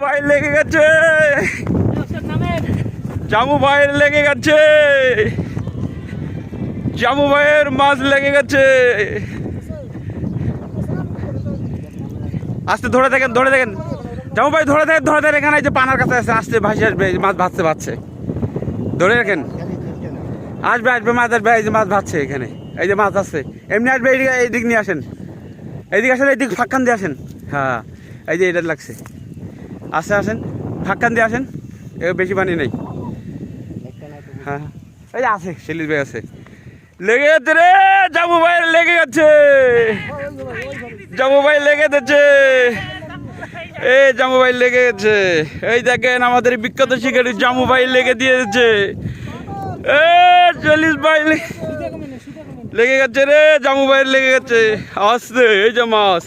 ভাই লেগে গেছে, জামু ভাইয়ের লেগে গেছে, জামু ভাইয়ের মাছ লেগে গেছে। আস্তে ধরে দেখেন, ধরে দেখেন জামু ভাই, ধরে দেখেন, ধরে দেখেন। এখানে যে পানার কাছে আছে, আসতে ভাসি আসবে, মাছ ভাসতে ভাসছে, ধরে রাখেন। আসবে আসবে মাছ আসবে, এই যে মাছ ভাসছে এখানে, এই যে মাছ আসছে, এমনি আসবে। এইদিক নিয়ে আসেন, এইদিকে আসেন, এইদিক ফাঁকান দিয়ে আসেন। হ্যাঁ, এই যে এটা লাগছে, আসতে আসেন, ফাঁকান দিয়ে আসেন, বেশি পানি নেই। হ্যাঁ, এই যে আছে, শিলিশ ভাই আছে, লেগে যাচ্ছে রে, জামু ভাইয়ের লেগে গেছে, জামু ভাই লেগে যাচ্ছে, এই জামু ভাই লেগে গেছে। এই দেখেন আমাদের বিখ্যাত শিকারী জামু ভাই লেগে দিয়েছে। চল্লিশ ভাই লেগে গেছে রে, জামু ভাইয়ের লেগে গেছে। আসছে এই যে মাছ,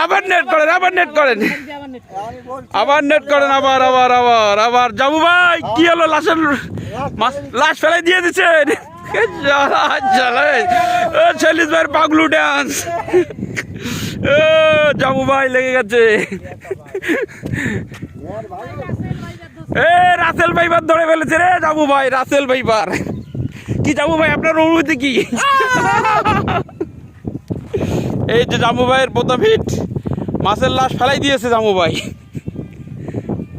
আবার নেট করেন, আবার নেট করেন, আবার নেট করেন, আবার আবার আবার আবার। জামু ভাই কি হলো, লাশের মাছ লাশ ফেলাই দিয়ে দিচ্ছেন। চল্লিশ ভাইয়ের পাগলু ডান্স, জামু ভাই লেগে গেছে। রাসেল ভাইবার ধরে ফেলেছে রে জামু ভাই, রাসেল ভাইবার। কি জামু ভাই আপনার অনুভূতি কি? এই যে জামু ভাইয়ের প্রথম হিট, মাছের লাশ ফেলাই দিয়েছে জামু ভাই।